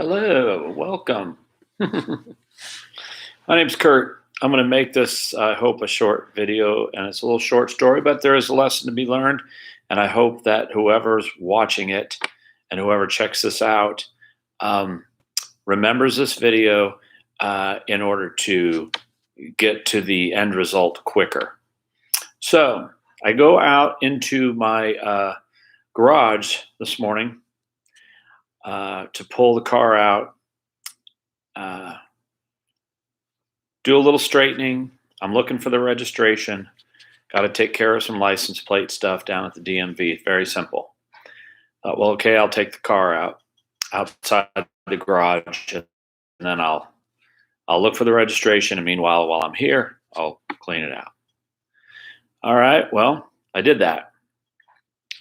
Hello, welcome. My name's Kurt. I'm going to make this, I hope, a short video, and it's a little short story, but there is a lesson to be learned. And I hope that whoever's watching it and whoever checks this out um, remembers this video in order to get to the end result quicker. So I go out into my garage this morning to pull the car out. Uh, do a little straightening. I'm looking for the registration. Got to take care of some license plate stuff down at the DMV. It's very simple. Well, okay, I'll take the car outside the garage, and then I'll look for the registration. And meanwhile, while I'm here, I'll clean it out. All right. Well, I did that.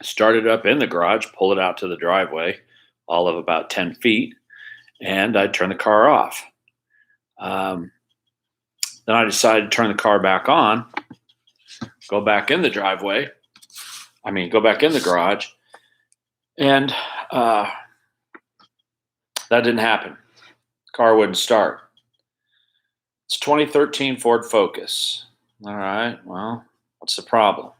Started up in the garage, pulled it out to the driveway, all of about 10 feet, and I turned the car off. Then I decided to turn the car back on, go back in the go back in the garage, and that didn't happen. Car wouldn't start. It's 2013 Ford Focus. All right, well, what's the problem?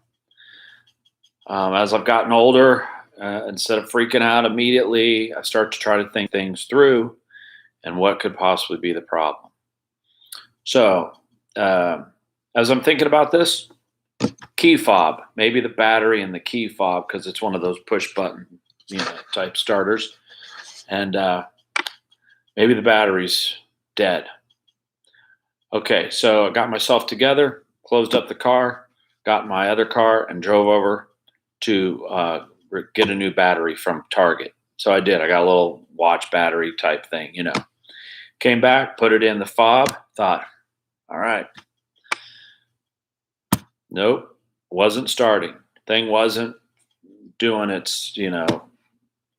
As I've gotten older, instead of freaking out immediately, I start to try to think things through and what could possibly be the problem. So, as I'm thinking about this, key fob, maybe the battery in the key fob, because it's one of those push button, type starters, and maybe the battery's dead. Okay, so I got myself together, closed up the car, got in my other car, and drove over to get a new battery from Target. So I did. I got a little watch battery type thing, Came back, put it in the fob, thought, all right. Nope, wasn't starting. Thing wasn't doing its,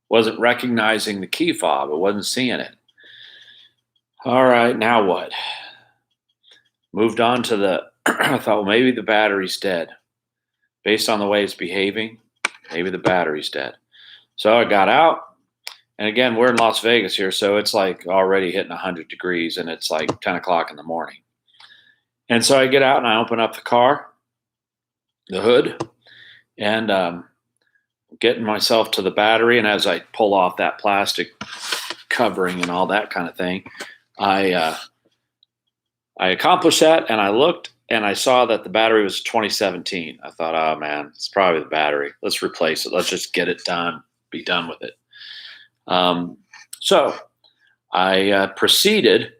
wasn't recognizing the key fob. It wasn't seeing it. All right, now what? Moved on to I thought, well, maybe the battery's dead. Based on the way it's behaving, maybe the battery's dead. So I got out, and again, we're in Las Vegas here, so it's like already hitting 100 degrees, and it's like 10 o'clock in the morning. And so I get out and I open up the hood, and getting myself to the battery. And as I pull off that plastic covering and all that kind of thing, I accomplished that, and I looked and I saw that the battery was 2017. I thought, oh man, it's probably the battery. Let's replace it. Let's just get it done, be done with it. So I proceeded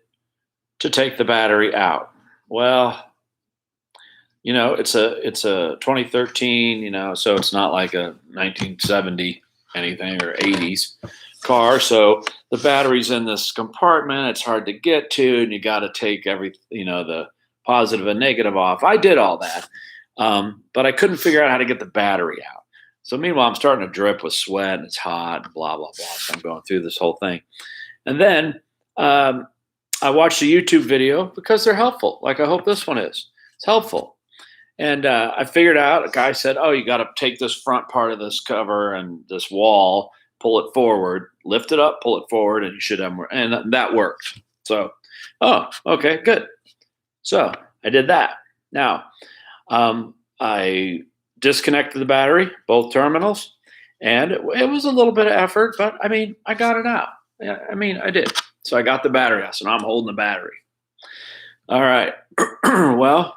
to take the battery out. Well, it's a 2013, so it's not like a 1970 anything or 80s car. So the battery's in this compartment. It's hard to get to, and you got to take the positive and negative off. I did all that, but I couldn't figure out how to get the battery out. So meanwhile, I'm starting to drip with sweat, and it's hot, and blah, blah, blah. So I'm going through this whole thing. And then I watched a YouTube video because they're helpful. Like I hope this one is. It's helpful. And I figured out, a guy said, oh, you got to take this front part of this cover and this wall, pull it forward, lift it up, pull it forward, and you should have more. And that worked. So, oh, okay, good. So I did that. Now, I disconnected the battery, both terminals, and it was a little bit of effort, but I got it out. Yeah, I did. So I got the battery out. So now I'm holding the battery. All right. Well,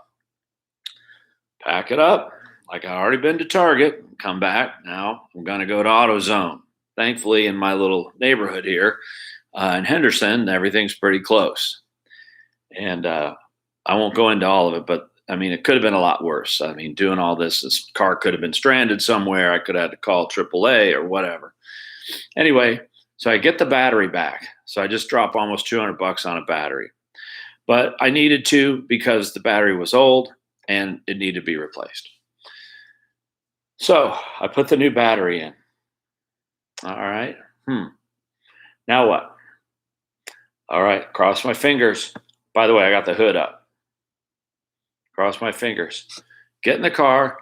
pack it up. Like I'd already been to Target, come back. Now I'm going to go to AutoZone. Thankfully, in my little neighborhood here in Henderson, everything's pretty close. And I won't go into all of it, but it could have been a lot worse. Doing all this car could have been stranded somewhere. I could have had to call AAA or whatever. Anyway, so I get the battery back. So I just dropped almost $200 on a battery. But I needed to because the battery was old and it needed to be replaced. So I put the new battery in. All right. Now what? All right. Cross my fingers. By the way, I got the hood up. Cross my fingers. Get in the car.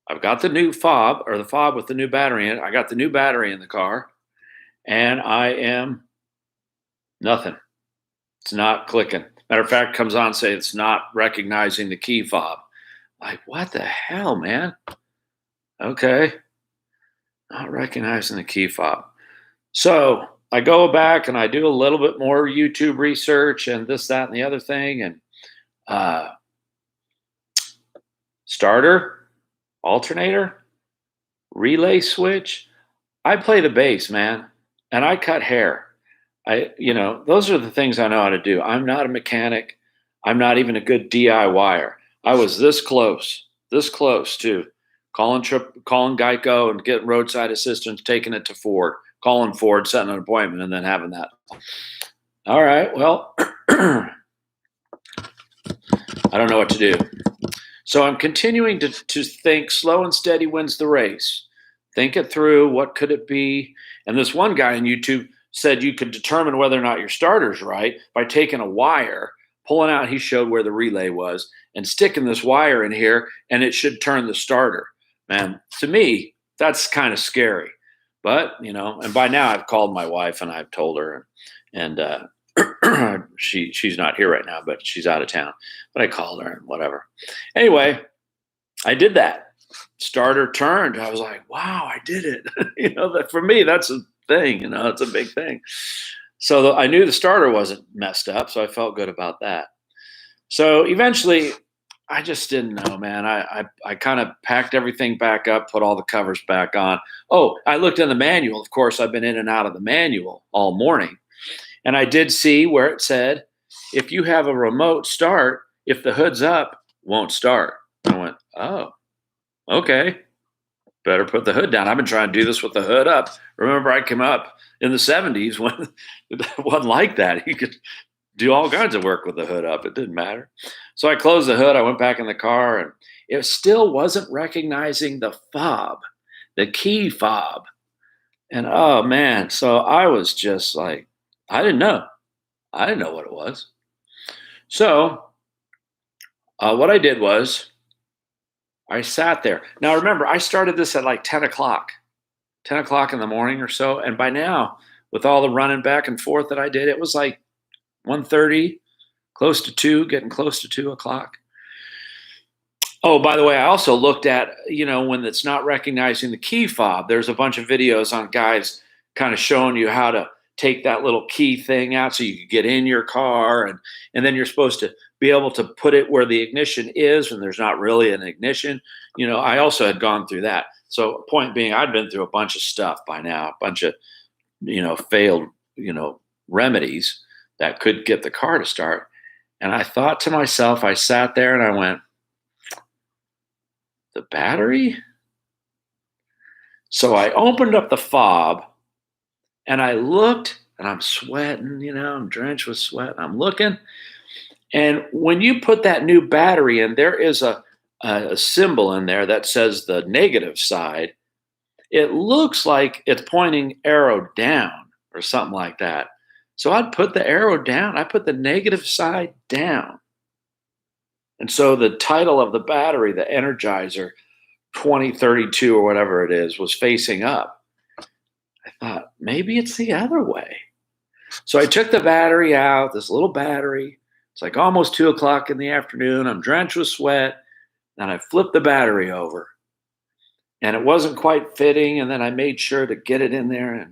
I've got the new fob, or the fob with the new battery in it. I got the new battery in the car, and I am Nothing. It's not clicking. Matter of fact, comes on say it's not recognizing the key fob. Like, what the hell, man? Okay, not recognizing the key fob. So I go back and I do a little bit more YouTube research and this, that, and the other thing. And uh, starter, alternator, relay switch. I play the bass, man, and I cut hair. Those are the things I know how to do. I'm not a mechanic. I'm not even a good DIYer. I was this close to calling Geico and getting roadside assistance, taking it to Ford, calling Ford, setting an appointment, and then having that. All right, well, I don't know what to do. So I'm continuing to think slow and steady wins the race. Think it through. What could it be? And this one guy on YouTube said you could determine whether or not your starter's right by taking a wire, pulling out, he showed where the relay was, and sticking this wire in here, and it should turn the starter. Man, to me, that's kind of scary. But, and by now I've called my wife and I've told her, and she's not here right now, but she's out of town. But I called her and whatever. Anyway, I did that. Starter turned. I was like, wow, I did it. That for me, that's a thing, it's a big thing. So I knew the starter wasn't messed up, so I felt good about that. So eventually, I just didn't know, man. I kind of packed everything back up, put all the covers back on. Oh, I looked in the manual. Of course, I've been in and out of the manual all morning. And I did see where it said, if you have a remote start, if the hood's up, won't start. I went, oh, okay. Better put the hood down. I've been trying to do this with the hood up. Remember, I came up in the 70s when it wasn't like that. You could do all kinds of work with the hood up. It didn't matter. So I closed the hood. I went back in the car, and it still wasn't recognizing the fob, the key fob. And oh, man. So I was just like, I didn't know. I didn't know what it was. So what I did was I sat there. Now, remember, I started this at like 10 o'clock in the morning or so. And by now, with all the running back and forth that I did, it was like 1:30, close to 2, getting close to 2 o'clock. Oh, by the way, I also looked at, when it's not recognizing the key fob, there's a bunch of videos on guys kind of showing you how to take that little key thing out so you can get in your car. And then you're supposed to be able to put it where the ignition is when there's not really an ignition. I also had gone through that. So point being, I'd been through a bunch of stuff by now, a bunch of, failed, remedies that could get the car to start. And I thought to myself, I sat there and I went, the battery? So I opened up the fob and I looked, and I'm sweating, I'm drenched with sweat. I'm looking. And when you put that new battery in, there is a symbol in there that says the negative side. It looks like it's pointing arrow down or something like that. So I'd put the arrow down. I put the negative side down. And so the title of the battery, the Energizer 2032 or whatever it is, was facing up. I thought, maybe it's the other way. So I took the battery out, this little battery. It's like almost 2 o'clock in the afternoon. I'm drenched with sweat. And I flipped the battery over. And it wasn't quite fitting. And then I made sure to get it in there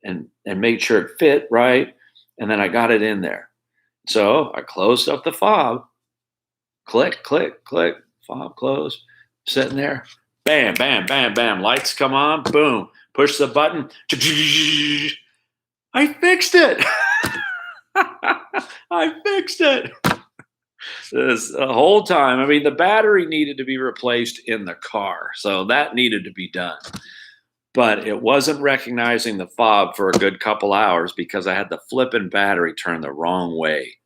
and made sure it fit right. And then I got it in there. So I closed up the fob. Click, click, click. Fob closed. Sitting there. Bam, bam, bam, bam. Lights come on. Boom. Push the button. I fixed it. I fixed it. This the whole time. I mean, the battery needed to be replaced in the car. So that needed to be done. But it wasn't recognizing the fob for a good couple hours because I had the flipping battery turned the wrong way.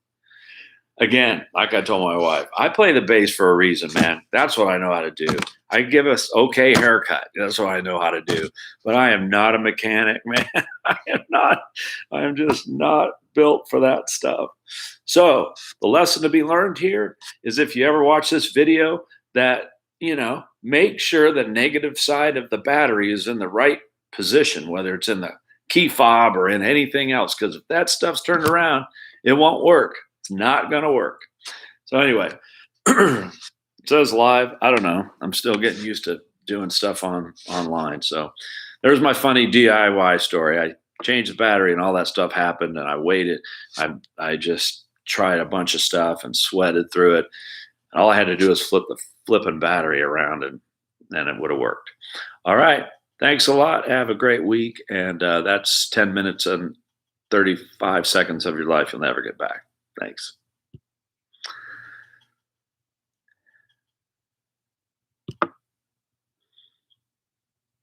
Again, like I told my wife, I play the bass for a reason, man. That's what I know how to do. I give us okay haircut. That's what I know how to do. But I am not a mechanic, man. I am just not built for that stuff. So the lesson to be learned here is if you ever watch this video that, make sure the negative side of the battery is in the right position, whether it's in the key fob or in anything else, because if that stuff's turned around, it won't work. It's not going to work. So anyway, it says live. I don't know. I'm still getting used to doing stuff online. So there's my funny DIY story. I changed the battery and all that stuff happened, and I waited. I just tried a bunch of stuff and sweated through it. And all I had to do was flip the flipping battery around, and then it would have worked. All right. Thanks a lot. Have a great week. And that's 10 minutes and 35 seconds of your life you'll never get back. Thanks.